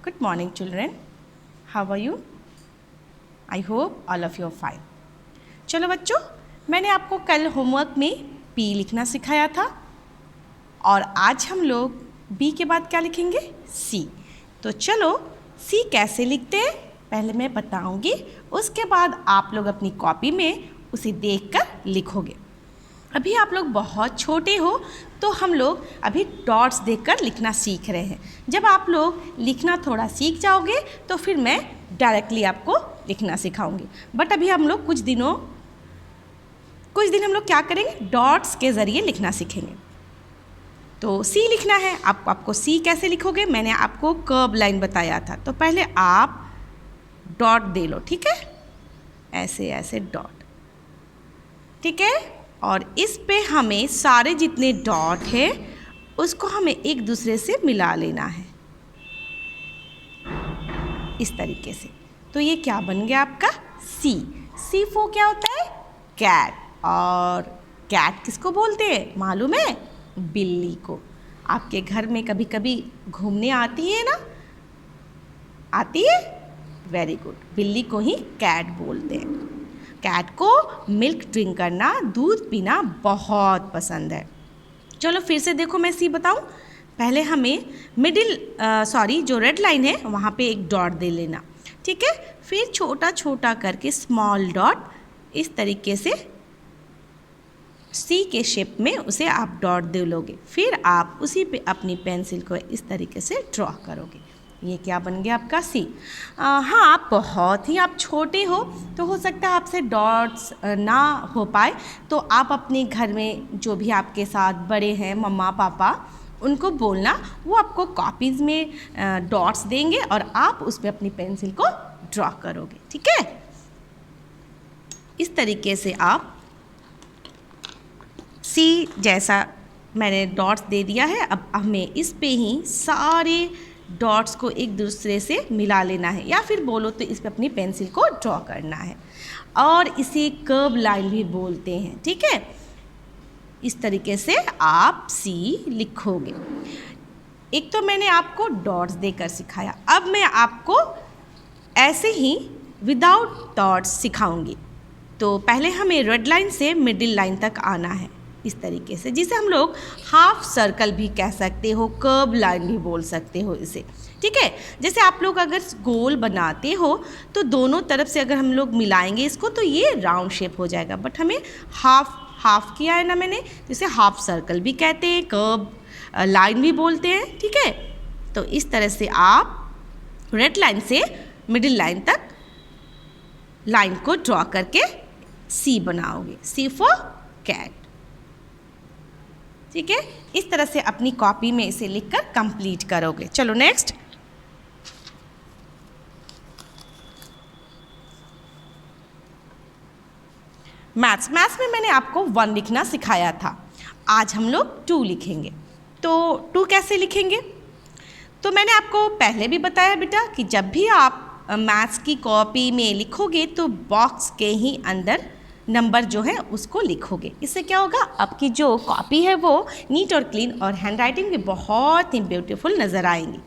Good morning, children. How are you? I hope all of you are fine. चलो बच्चों, मैंने आपको कल होमवर्क में P लिखना सिखाया था और आज हम लोग B के बाद क्या लिखेंगे? C. तो चलो C कैसे लिखते हैं पहले मैं बताऊंगी, उसके बाद आप लोग अपनी कॉपी में उसे देखकर लिखोगे। अभी आप लोग बहुत छोटे हो तो हम लोग अभी डॉट्स देखकर लिखना सीख रहे हैं। जब आप लोग लिखना थोड़ा सीख जाओगे तो फिर मैं डायरेक्टली आपको लिखना सिखाऊंगी। बट अभी हम लोग कुछ दिन हम लोग क्या करेंगे, डॉट्स के ज़रिए लिखना सीखेंगे। तो सी लिखना है, आपको सी कैसे लिखोगे, मैंने आपको कर्व लाइन बताया था। तो पहले आप डॉट दे लो, ठीक है, ऐसे ऐसे डॉट, ठीक है। और इस पे हमें सारे जितने डॉट है उसको हमें एक दूसरे से मिला लेना है इस तरीके से। तो ये क्या बन गया आपका सी। सी फॉर क्या होता है, कैट। और कैट किसको बोलते हैं मालूम है, बिल्ली को। आपके घर में कभी कभी घूमने आती है ना, आती है, वेरी गुड, बिल्ली को ही कैट बोलते हैं। कैट को मिल्क ड्रिंक करना, दूध पीना बहुत पसंद है। चलो फिर से देखो, मैं सी बताऊं। पहले हमें जो रेड लाइन है वहाँ पे एक डॉट दे लेना, ठीक है। फिर छोटा छोटा करके स्मॉल डॉट इस तरीके से सी के शेप में उसे आप डॉट दे लोगे। फिर आप उसी पे अपनी पेंसिल को इस तरीके से ड्रॉ करोगे। ये क्या बन गया आपका सी। हाँ, आप बहुत ही आप छोटे हो तो हो सकता है आपसे डॉट्स ना हो पाए, तो आप अपने घर में जो भी आपके साथ बड़े हैं, मम्मा पापा, उनको बोलना, वो आपको कॉपीज़ में डॉट्स देंगे और आप उस पर अपनी पेंसिल को ड्रॉ करोगे, ठीक है। इस तरीके से आप सी जैसा मैंने डॉट्स दे दिया है, अब हमें इस पे ही सारे डॉट्स को एक दूसरे से मिला लेना है, या फिर बोलो तो इस पे अपनी पेंसिल को ड्रॉ करना है। और इसे कर्व लाइन भी बोलते हैं, ठीक है। इस तरीके से आप सी लिखोगे। एक तो मैंने आपको डॉट्स देकर सिखाया, अब मैं आपको ऐसे ही विदाउट डॉट्स सिखाऊंगी। तो पहले हमें रेड लाइन से मिडिल लाइन तक आना है इस तरीके से, जिसे हम लोग हाफ सर्कल भी कह सकते हो, कर्व लाइन भी बोल सकते हो इसे, ठीक है। जैसे आप लोग अगर गोल बनाते हो तो दोनों तरफ से अगर हम लोग मिलाएंगे इसको तो ये राउंड शेप हो जाएगा, बट हमें हाफ किया है ना मैंने, जिसे हाफ सर्कल भी कहते हैं, कर्व लाइन भी बोलते हैं, ठीक है। तो इस तरह से आप रेड लाइन से मिडिल लाइन तक लाइन को ड्रॉ करके सी बनाओगे, सी फॉर कैट, ठीक है। इस तरह से अपनी कॉपी में इसे लिखकर कंप्लीट करोगे। चलो नेक्स्ट, मैथ्स में मैंने आपको 1 लिखना सिखाया था, आज हम लोग 2 लिखेंगे। तो 2 कैसे लिखेंगे, तो मैंने आपको पहले भी बताया बेटा कि जब भी आप मैथ्स की कॉपी में लिखोगे तो बॉक्स के ही अंदर नंबर जो है उसको लिखोगे। इससे क्या होगा, आपकी जो कॉपी है वो नीट और क्लीन और हैंडराइटिंग भी बहुत ही ब्यूटीफुल नज़र आएंगी।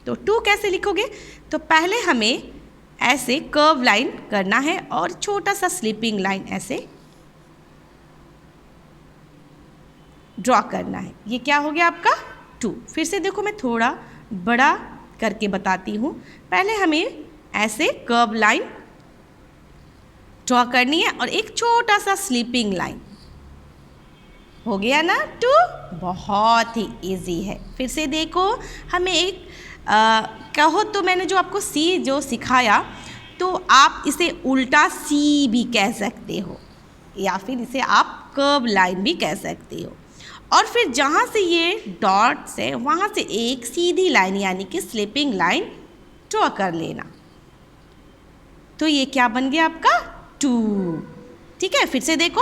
तो 2 कैसे लिखोगे, तो पहले हमें ऐसे कर्व लाइन करना है और छोटा सा स्लीपिंग लाइन ऐसे ड्रॉ करना है। ये क्या हो गया आपका 2। फिर से देखो, मैं थोड़ा बड़ा करके बताती हूँ। पहले हमें ऐसे कर्व लाइन ड्रॉ करनी है और एक छोटा सा स्लीपिंग लाइन, हो गया ना 2, बहुत ही इजी है। फिर से देखो, हमें एक कहो तो मैंने जो आपको सी जो सिखाया, तो आप इसे उल्टा सी भी कह सकते हो, या फिर इसे आप कर्व लाइन भी कह सकते हो। और फिर जहाँ से ये डॉट्स है वहाँ से एक सीधी लाइन यानी कि स्लीपिंग लाइन ड्रॉ कर लेना। तो ये क्या बन गया आपका 2, ठीक है। फिर से देखो,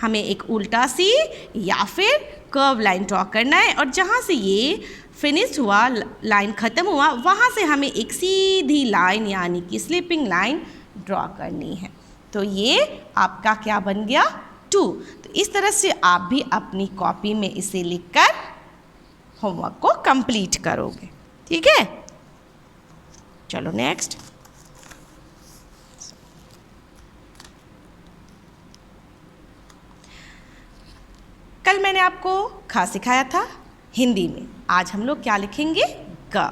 हमें एक उल्टा सी या फिर कर्व लाइन ड्रॉ करना है और जहाँ से ये फिनिश हुआ, लाइन ख़त्म हुआ, वहाँ से हमें एक सीधी लाइन यानी कि स्लीपिंग लाइन ड्रॉ करनी है। तो ये आपका क्या बन गया 2। तो इस तरह से आप भी अपनी कॉपी में इसे लिखकर होमवर्क को कंप्लीट करोगे, ठीक है। चलो नेक्स्ट। कल मैंने आपको ख सिखाया था हिंदी में, आज हम लोग क्या लिखेंगे? ग।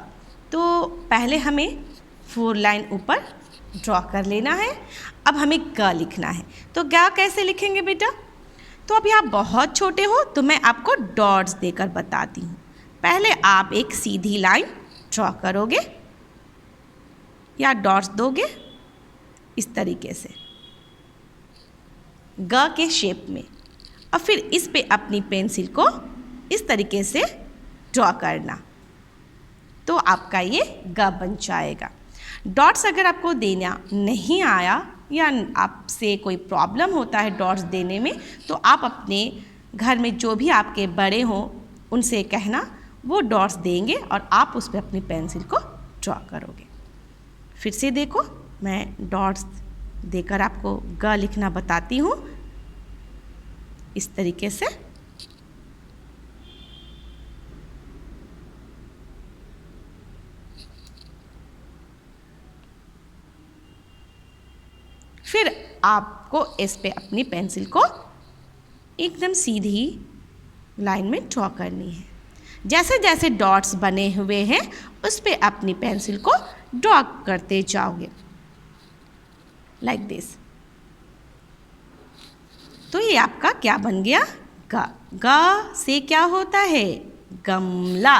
तो पहले हमें 4 लाइन ऊपर ड्रॉ कर लेना है। अब हमें ग लिखना है। तो ग कैसे लिखेंगे बेटा? तो अभी आप बहुत छोटे हो तो मैं आपको डॉट्स देकर बताती हूँ। पहले आप एक सीधी लाइन ड्रॉ करोगे या डॉट्स दोगे इस तरीके से ग के शेप में, और फिर इस पे अपनी पेंसिल को इस तरीके से ड्रॉ करना, तो आपका ये ग बन जाएगा। डॉट्स अगर आपको देना नहीं आया या आपसे कोई प्रॉब्लम होता है डॉट्स देने में, तो आप अपने घर में जो भी आपके बड़े हों उनसे कहना, वो डॉट्स देंगे और आप उस पर अपनी पेंसिल को ड्रॉ करोगे। फिर से देखो, मैं डॉट्स देकर आपको ग लिखना बताती हूँ इस तरीके से। फिर आपको इस पे अपनी पेंसिल को एकदम सीधी लाइन में ड्रॉ करनी है। जैसे जैसे डॉट्स बने हुए हैं उस पे अपनी पेंसिल को ड्रॉ करते जाओगे लाइक दिस। तो ये आपका क्या बन गया? ग। ग से क्या होता है? गमला,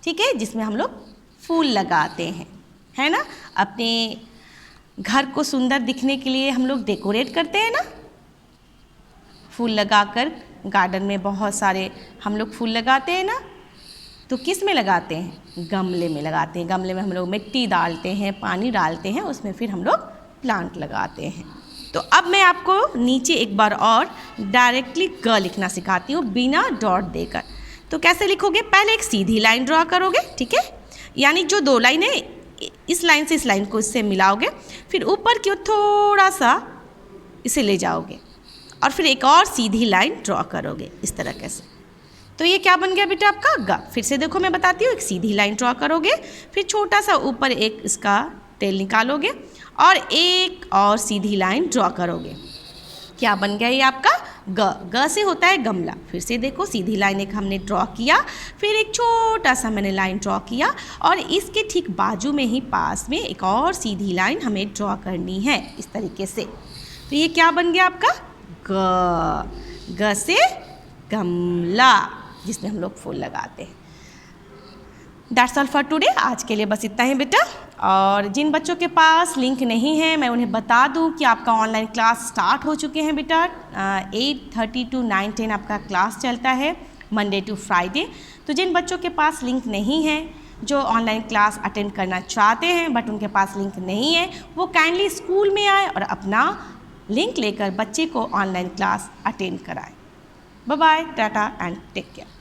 ठीक है, जिसमें हम लोग फूल लगाते हैं, है ना। अपने घर को सुंदर दिखने के लिए हम लोग डेकोरेट करते हैं ना, फूल लगाकर। गार्डन में बहुत सारे हम लोग फूल लगाते हैं ना, तो किस में लगाते हैं? गमले में लगाते हैं। गमले में हम लोग मिट्टी डालते हैं, पानी डालते हैं, उसमें फिर हम लोग प्लांट लगाते हैं। तो अब मैं आपको नीचे एक बार और डायरेक्टली ग लिखना सिखाती हूँ बिना डॉट देकर। तो कैसे लिखोगे? पहले एक सीधी लाइन ड्रॉ करोगे, ठीक है, यानी जो 2 लाइन है इस लाइन से इस लाइन को इससे मिलाओगे, फिर ऊपर की ओर थोड़ा सा इसे ले जाओगे और फिर एक और सीधी लाइन ड्रॉ करोगे इस तरह से। तो ये क्या बन गया बेटा आपका? ग। फिर से देखो मैं बताती हूँ, एक सीधी लाइन ड्रॉ करोगे, फिर छोटा सा ऊपर एक इसका टेल निकालोगे और एक और सीधी लाइन ड्रॉ करोगे। क्या बन गया ये आपका? ग। ग से होता है गमला। फिर से देखो, सीधी लाइन एक हमने ड्रॉ किया, फिर एक छोटा सा मैंने लाइन ड्रॉ किया और इसके ठीक बाजू में ही पास में एक और सीधी लाइन हमें ड्रॉ करनी है इस तरीके से। तो ये क्या बन गया आपका? ग। ग से गमला, जिसमें हम लोग फूल लगाते हैं। That's all for today. आज के लिए बस इतना ही बेटा। और जिन बच्चों के पास लिंक नहीं है, मैं उन्हें बता दूं कि आपका ऑनलाइन क्लास स्टार्ट हो चुके हैं बेटा। 8:30 to 9:10 आपका क्लास चलता है मंडे टू फ्राइडे। तो जिन बच्चों के पास लिंक नहीं है, जो ऑनलाइन क्लास अटेंड करना चाहते हैं बट उनके पास लिंक नहीं है, वो काइंडली स्कूल में आए और अपना लिंक लेकर बच्चे को ऑनलाइन क्लास अटेंड कराएं। Bye bye, tata and take care.